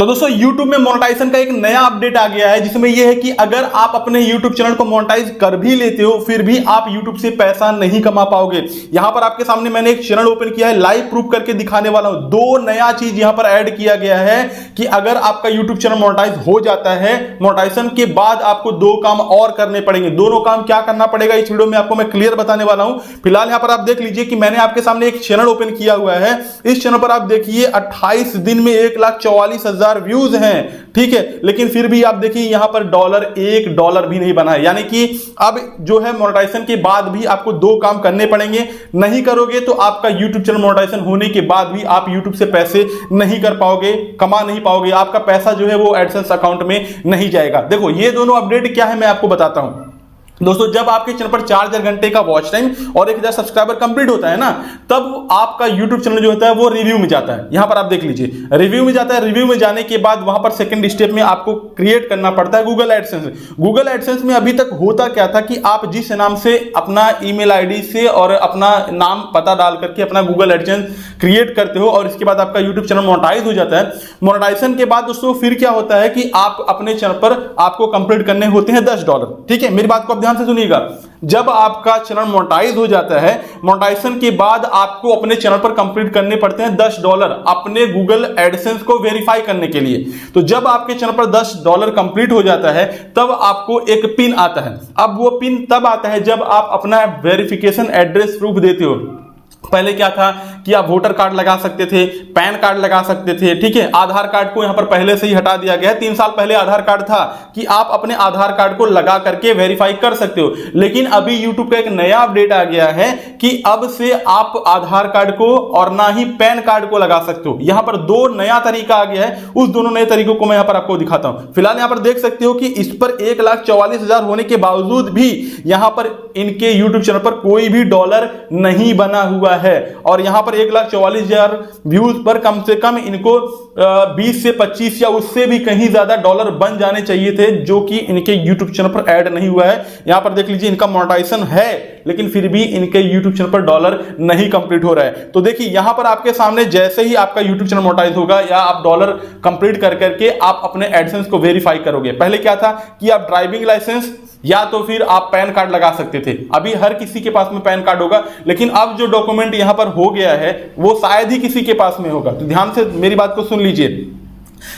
तो दोस्तों YouTube में मोनेटाइजेशन का एक नया अपडेट आ गया है, जिसमें यह है कि अगर आप अपने YouTube चैनल को मोनेटाइज कर भी लेते हो फिर भी आप YouTube से पैसा नहीं कमा पाओगे। यहां पर आपके सामने मैंने एक चैनल ओपन किया है, लाइव प्रूफ करके दिखाने वाला हूं। दो नया चीज यहां पर ऐड किया गया है कि अगर आपका YouTube चैनल मोनेटाइज हो जाता है, मोनेटाइजेशन के बाद आपको दो काम और करने पड़ेंगे। दोनों काम क्या करना पड़ेगा इस वीडियो में आपको मैं क्लियर बताने वाला हूं। फिलहाल यहां पर आप देख लीजिए कि मैंने आपके सामने एक चैनल ओपन किया हुआ है। इस चैनल पर आप देखिए 28 दिन में 1,44,000 व्यूज हैं, ठीक है, लेकिन फिर भी आप देखिए यहां पर $1 भी नहीं बना है। यानी कि अब जो है मोनेटाइजेशन के बाद भी आपको दो काम करने पड़ेंगे। नहीं करोगे तो आपका YouTube चैनल मोनेटाइजेशन होने के बाद भी आप YouTube से पैसे नहीं कर पाओगे, कमा नहीं पाओगे, आपका पैसा जो है वो एडसेंस अकाउंट में नहीं जाएगा। देखो ये दोनों अपडेट क्या है मैं आपको बताता हूं। दोस्तों जब आपके चैनल पर 4,000 घंटे का वॉच टाइम और 1,000 सब्सक्राइबर कंप्लीट होता है ना, तब आपका YouTube चैनल जो होता है वो रिव्यू में जाता है। यहां पर आप देख लीजिए रिव्यू में जाता है। रिव्यू में जाने के बाद वहां पर सेकंड स्टेप में आपको क्रिएट करना पड़ता है गूगल एडसेंस। गूगल एडसेंस में अभी तक होता क्या था कि आप जिस नाम से अपना ईमेल आईडी से और अपना नाम पता डाल करके अपना गूगल एडसेंस क्रिएट करते हो और इसके बाद आपका YouTube चैनल मोनेटाइज हो जाता है। मोनेटाइजेशन के बाद दोस्तों फिर क्या होता है कि आप अपने चैनल पर आपको कंप्लीट करने होते हैं $10। ठीक है, मेरी बात को आप ध्यान से सुनिएगा। जब आपका चैनल मोनेटाइज हो जाता है, मोनेटाइजेशन के बाद आपको अपने चैनल पर कंप्लीट करने पड़ते हैं $10 अपने गूगल एडसेंस को वेरीफाई करने के लिए। तो जब आपके चैनल पर $10 कंप्लीट हो जाता है तब आपको एक पिन आता है। अब वो पिन तब आता है जब आप अपना वेरिफिकेशन एड्रेस प्रूफ देते हो। पहले क्या था कि आप वोटर कार्ड लगा सकते थे, पैन कार्ड लगा सकते थे, ठीक है, आधार कार्ड को यहां पर पहले से ही हटा दिया गया है। 3 साल पहले आधार कार्ड था कि आप अपने आधार कार्ड को लगा करके वेरीफाई कर सकते हो, लेकिन अभी YouTube का एक नया अपडेट आ गया है कि अब से आप आधार कार्ड को और ना ही पैन कार्ड को लगा सकते हो। यहां पर दो नया तरीका आ गया है, उस दोनों नए तरीकों को मैं यहां पर आपको दिखाता हूं। फिलहाल यहां पर देख सकते हो कि इस पर 1,44,000 होने के बावजूद भी यहां पर इनके YouTube चैनल पर कोई भी डॉलर नहीं बना हुआ है और यहां पर 1,44,000 व्यूज पर कम से कम इनको 20 से 25 या उससे भी कहीं ज्यादा डॉलर बन जाने चाहिए थे, जो कि इनके YouTube चैनल पर ऐड नहीं हुआ है। यहां पर देख लीजिए इनका मोनेटाइजेशन है लेकिन फिर भी इनके YouTube चैनल पर डॉलर नहीं कंप्लीट हो रहा है। तो देखिए यहां पर आपके सामने जैसे ही आपका YouTube चैनल मोनेटाइज होगा या आप डॉलर कंप्लीट कर करके आप अपने एडसेंस को वेरीफाई करोगे। पहले क्या था कि आप ड्राइविंग लाइसेंस या तो फिर आप पैन कार्ड लगा सकते थे। अभी हर किसी के पास में पैन कार्ड होगा, लेकिन अब जो डॉक्यूमेंट यहां पर हो गया है वो शायद ही किसी के पास में होगा। तो ध्यान से मेरी बात को सुन लीजिए।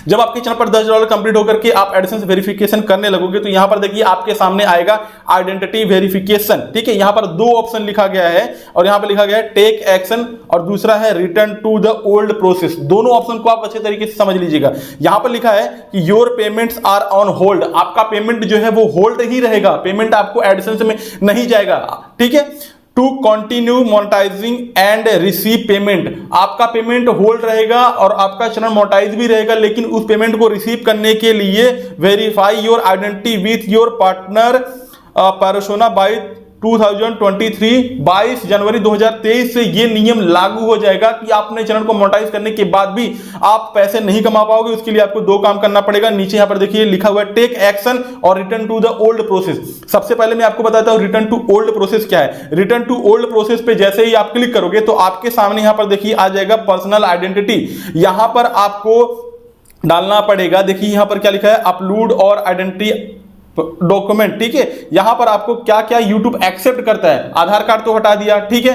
जब आपके चैनल पर $10 कंप्लीट होकर के आप एडसेंस वेरिफिकेशन करने लगोगे तो यहां पर देखिए आपके सामने आएगा आइडेंटिटी वेरिफिकेशन। ठीक है, यहां पर दो ऑप्शन लिखा गया है और यहां पर लिखा गया है टेक एक्शन और दूसरा है return to the old process. दोनों ऑप्शन को आप अच्छे तरीके से समझ लीजिएगा। यहां पर लिखा है कि your payments are on hold, आपका पेमेंट जो है वो होल्ड ही रहेगा, पेमेंट आपको एडसेंस में नहीं जाएगा। ठीक है, to continue monetising and receive payment, आपका पेमेंट होल्ड रहेगा और आपका चैनल मोनेटाइज भी रहेगा, लेकिन उस पेमेंट को रिसीव करने के लिए verify your identity with your partner persona by 2023 22 जनवरी 2023 से ये नियम लागू हो जाएगा कि आप अपने चैनल को मोनेटाइज करने के बाद भी आप पैसे नहीं कमा पाओगे। उसके लिए आपको दो काम करना पड़ेगा। नीचे यहां पर देखिए लिखा हुआ है टेक एक्शन और return to the old process. सबसे पहले मैं आपको बताता हूं रिटर्न टू ओल्ड प्रोसेस क्या है। रिटर्न टू ओल्ड प्रोसेस पे जैसे ही आप क्लिक करोगे तो आपके सामने यहां पर देखिए आ जाएगा पर्सनल आइडेंटिटी। यहां पर आपको डालना पड़ेगा, देखिए यहां पर क्या लिखा है अपलोड और आइडेंटिटी डॉक्यूमेंट। ठीक है, यहां पर आपको क्या क्या YouTube एक्सेप्ट करता है। आधार कार्ड तो हटा दिया, ठीक है,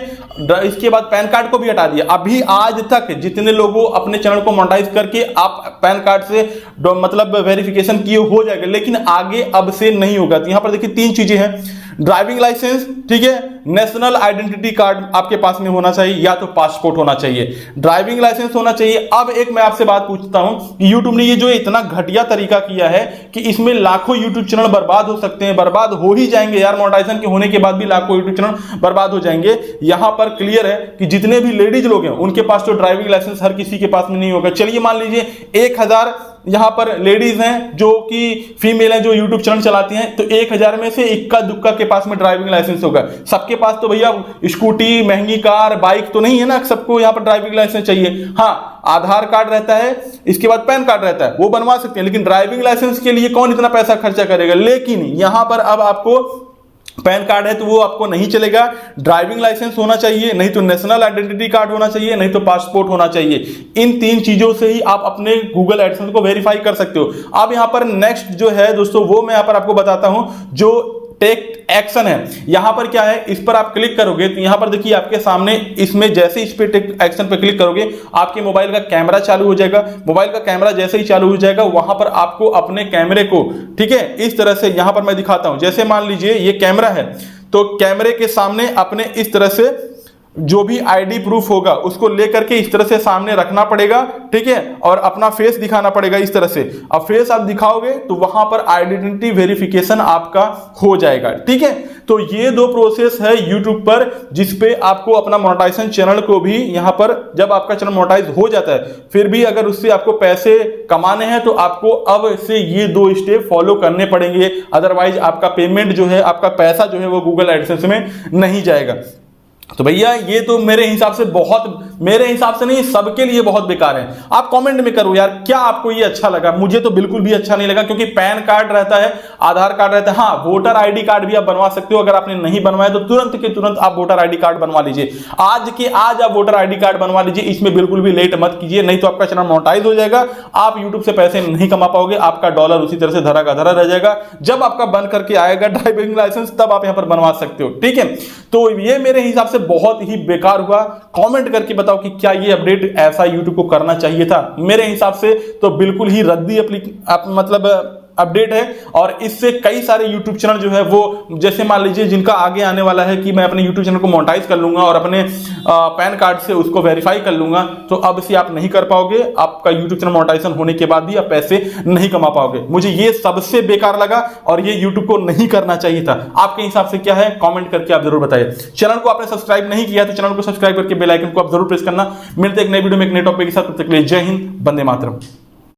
इसके बाद पैन कार्ड को भी हटा दिया। अभी आज तक जितने लोगों अपने चैनल को मोनेटाइज करके आप पैन कार्ड से मतलब वेरिफिकेशन किए हो जाएगा, लेकिन आगे अब से नहीं होगा। तो यहां पर देखिए 3 चीजें हैं, ड्राइविंग लाइसेंस, ठीक है, नेशनल आइडेंटिटी कार्ड आपके पास में होना चाहिए या तो पासपोर्ट होना चाहिए, ड्राइविंग लाइसेंस होना चाहिए। अब एक मैं आपसे बात पूछता हूं कि YouTube ने ये जो इतना घटिया तरीका किया है कि इसमें लाखों YouTube चैनल बर्बाद हो सकते हैं, बर्बाद हो ही जाएंगे यार। मोनेटाइजेशन के होने के बाद भी लाखों YouTube चैनल बर्बाद हो जाएंगे। यहां पर क्लियर है कि जितने भी लेडीज लोग हैं उनके पास तो ड्राइविंग लाइसेंस हर किसी के पास में नहीं होगा। चलिए मान लीजिए 1,000 यहां पर लेडीज हैं जो कि फीमेल हैं जो YouTube चैनल चलाती हैं, तो 1,000 में से इक्का दुक्का के पास में ड्राइविंग लाइसेंस होगा। सबके पास तो भैया स्कूटी, महंगी कार, बाइक तो नहीं है ना, सबको यहां पर ड्राइविंग लाइसेंस चाहिए। हाँ, आधार कार्ड रहता है, इसके बाद पैन कार्ड रहता है, वो बनवा सकते हैं, लेकिन ड्राइविंग लाइसेंस के लिए कौन इतना पैसा खर्चा करेगा। लेकिन यहां पर अब आपको पैन कार्ड है तो वो आपको नहीं चलेगा, ड्राइविंग लाइसेंस होना चाहिए, नहीं तो नेशनल आइडेंटिटी कार्ड होना चाहिए, नहीं तो पासपोर्ट होना चाहिए। इन 3 चीजों से ही आप अपने गूगल एडसेंस को वेरीफाई कर सकते हो। अब यहां पर नेक्स्ट जो है दोस्तों वो मैं यहां पर आपको बताता हूं, जो टेक एक्शन है। यहां पर क्या है, इस पर आप क्लिक करोगे तो यहां पर देखिए आपके सामने इसमें जैसे इस पे टेक एक्शन पे क्लिक करोगे आपके मोबाइल का कैमरा चालू हो जाएगा। मोबाइल का कैमरा जैसे ही चालू हो जाएगा वहां पर आपको अपने कैमरे को, ठीक है, इस तरह से यहां पर मैं दिखाता हूं। जैसे मान लीजिए ये कैमरा है तो कैमरे के सामने अपने इस तरह से जो भी आईडी प्रूफ होगा उसको लेकर के इस तरह से सामने रखना पड़ेगा, ठीक है, और अपना फेस दिखाना पड़ेगा इस तरह से। अब फेस आप दिखाओगे तो वहां पर आइडेंटिटी वेरिफिकेशन आपका हो जाएगा, ठीक है। तो ये 2 प्रोसेस है YouTube पर जिसपे आपको अपना मोनेटाइजेशन चैनल को भी यहां पर जब आपका चैनल मोनेटाइज हो जाता है फिर भी अगर उससे आपको पैसे कमाने हैं तो आपको अब से ये 2 स्टेप फॉलो करने पड़ेंगे, अदरवाइज आपका पेमेंट जो है, आपका पैसा जो है वो गूगल एडसेंस में नहीं जाएगा। तो भैया ये तो मेरे हिसाब से मेरे हिसाब से नहीं, सबके लिए बहुत बेकार है। आप कमेंट में करो यार क्या आपको ये अच्छा लगा। मुझे तो बिल्कुल भी अच्छा नहीं लगा, क्योंकि पैन कार्ड रहता है, आधार कार्ड रहता है, हाँ वोटर आईडी कार्ड भी आप बनवा सकते हो। अगर आपने नहीं बनवाया तो तुरंत के तुरंत आप वोटर आईडी कार्ड बनवा लीजिए, आज के आज आप वोटर आईडी कार्ड बनवा लीजिए। इसमें बिल्कुल भी लेट मत कीजिए, नहीं तो आपका चैनल मोनेटाइज हो जाएगा, आप यूट्यूब से पैसे नहीं कमा पाओगे, आपका डॉलर उसी तरह से धरा का धरा रह जाएगा। जब आपका बन करके आएगा ड्राइविंग लाइसेंस तब आप यहां पर बनवा सकते हो, ठीक है। तो ये मेरे हिसाब से बहुत ही बेकार हुआ। कमेंट करके बताओ कि क्या ये अपडेट ऐसा YouTube को करना चाहिए था। मेरे हिसाब से तो बिल्कुल ही रद्दी मतलब अपडेट है। और इससे कई सारे YouTube चैनल जो है वो, जैसे मान लीजिए जिनका आगे आने वाला है कि मैं अपने YouTube चैनल को मोनेटाइज कर लूंगा और अपने पैन कार्ड से उसको वेरीफाई कर लूंगा, तो अब से आप नहीं कर पाओगे। आपका YouTube चैनल मोनेटाइजेशन होने के बाद भी आप पैसे नहीं कमा पाओगे। मुझे ये सबसे बेकार लगा और ये YouTube को नहीं करना चाहिए था। आपके हिसाब से क्या है कमेंट करके आप जरूर बताइए। चैनल को आपने सब्सक्राइब नहीं किया तो चैनल को सब्सक्राइब करके बेल आइकन को आप जरूर प्रेस करना। मिलते हैं एक नई वीडियो में एक नए टॉपिक के साथ। तब तक के लिए जय हिंद, वंदे मातरम।